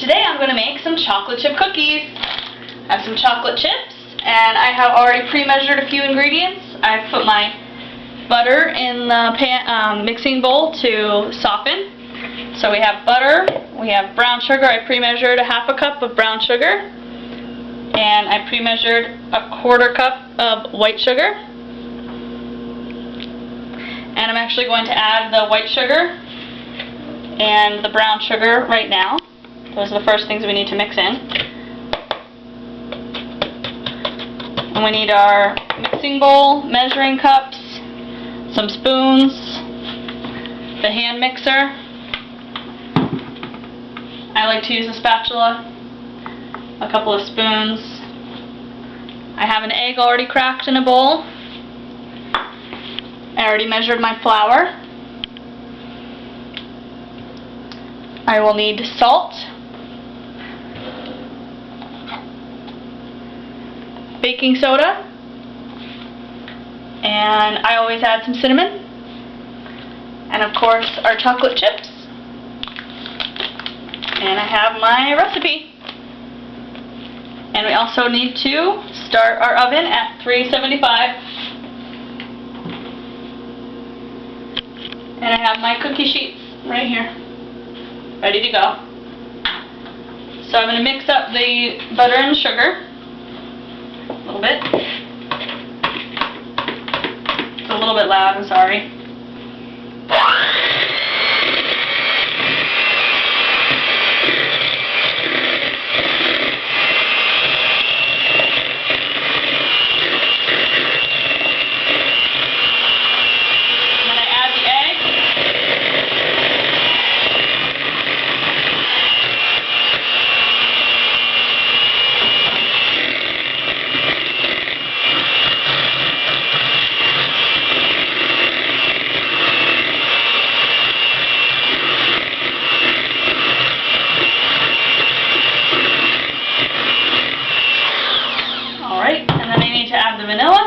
Today I'm going to make some chocolate chip cookies. I have some chocolate chips, and I have already pre-measured a few ingredients. I've put my butter in the mixing bowl to soften. So we have butter, we have brown sugar. I pre-measured a half a cup of brown sugar, and I pre-measured a quarter cup of white sugar. And I'm actually going to add the white sugar and the brown sugar right now. Those are the first things we need to mix in. And we need our mixing bowl, measuring cups, some spoons, the hand mixer. I like to use a spatula, a couple of spoons. I have an egg already cracked in a bowl. I already measured my flour. I will need salt, baking soda, and I always add some cinnamon, and of course our chocolate chips. And I have my recipe. And we also need to start our oven at 375. And I have my cookie sheets right here, ready to go. So I'm going to mix up the butter and sugar a little bit. It's a little bit loud, I'm sorry. The vanilla.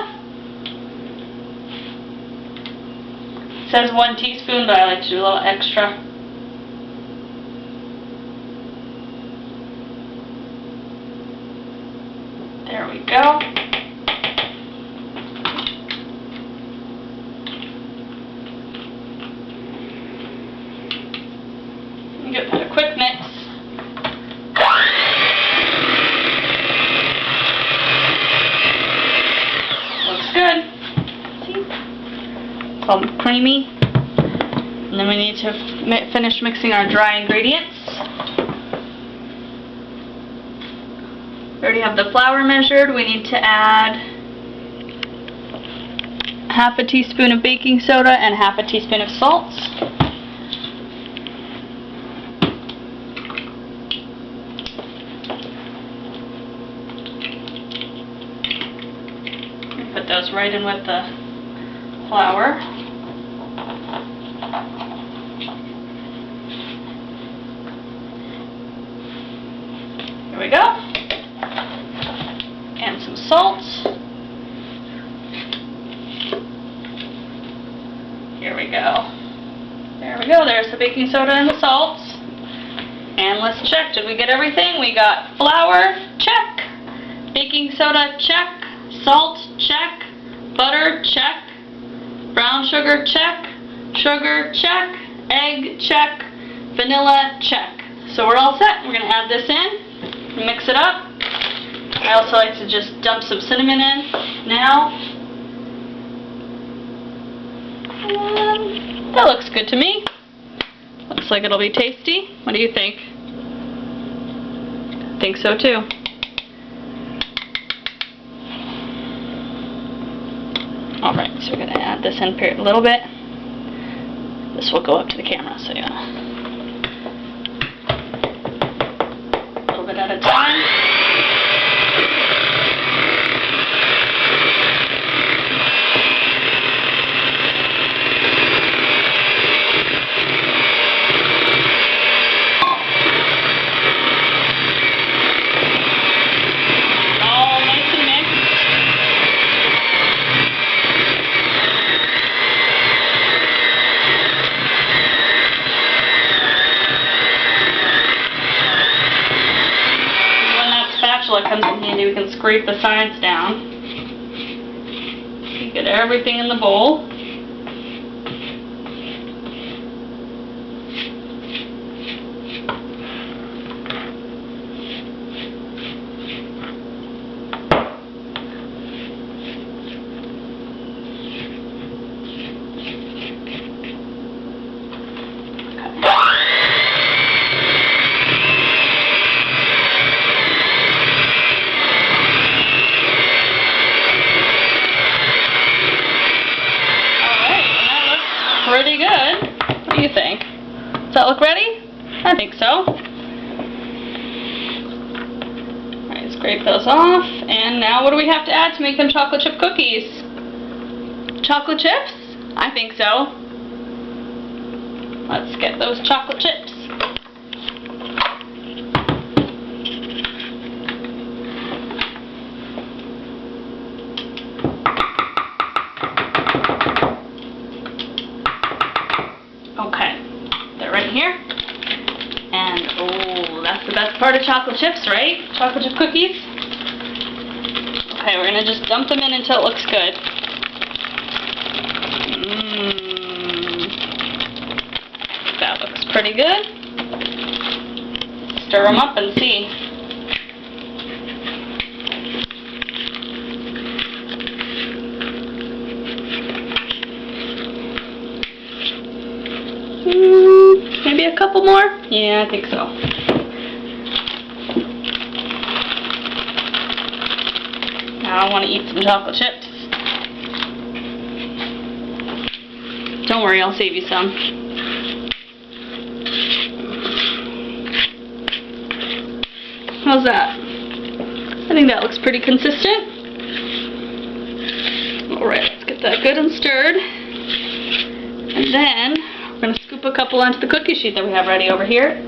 It says 1 teaspoon, but I like to do a little extra. There we go. Give that a quick mix. Good. See? It's all creamy. And then we need to finish mixing our dry ingredients. We already have the flour measured. We need to add half a teaspoon of baking soda and half a teaspoon of salt. Put those right in with the flour. Here we go. And some salt. Here we go. There we go. There's the baking soda and the salt. And let's check. Did we get everything? We got flour, check. Baking soda, check. Salt, check. Butter, check. Brown sugar, check. Sugar, check. Egg, check. Vanilla, check. So we're all set. We're going to add this in, mix it up. I also like to just dump some cinnamon in now. And that looks good to me. Looks like it'll be tasty. What do you think? I think so too. Alright, so we're going to add this in a little bit. This will go up to the camera, so yeah. A little bit at a time. we can scrape the sides down. Get everything in the bowl. Pretty good. What do you think? Does that look ready? I think so. Alright, scrape those off. And now what do we have to add to make them chocolate chip cookies? Chocolate chips? I think so. Let's get those chocolate chips. Okay, they're right here. And, oh, that's the best part of chocolate chips, right? Chocolate chip cookies. Okay, we're going to just dump them in until it looks good. That looks pretty good. Stir them up and see. Maybe a couple more? Yeah, I think so. Now I want to eat some chocolate chips. Don't worry, I'll save you some. How's that? I think that looks pretty consistent. Alright, let's get that good and stirred. And then we're going to scoop a couple onto the cookie sheet that we have ready over here.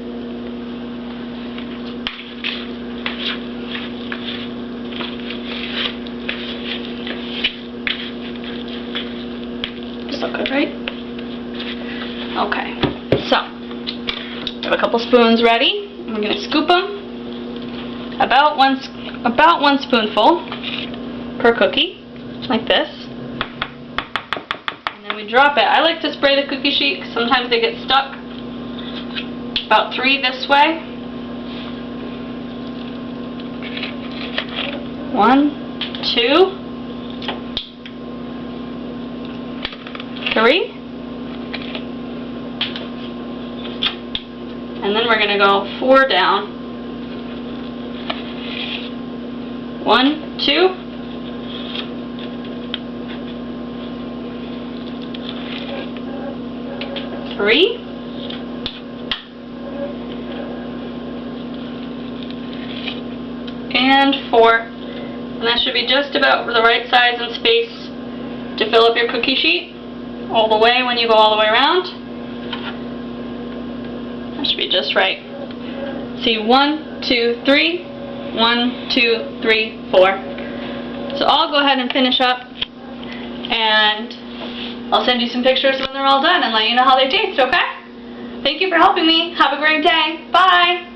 So good, right? Okay, so we have a couple spoons ready. We're going to scoop them about one spoonful per cookie, like this. We drop it. I like to spray the cookie sheet because sometimes they get stuck. About 3 this way. 1, 2, 3. And then we're going to go 4 down. 1, 2. 3. And 4. And that should be just about the right size and space to fill up your cookie sheet all the way when you go all the way around. That should be just right. See, 1, 2, 3. 1, 2, 3, 4. So I'll go ahead and finish up, and I'll send you some pictures when they're all done and let you know how they taste, okay? Thank you for helping me. Have a great day. Bye!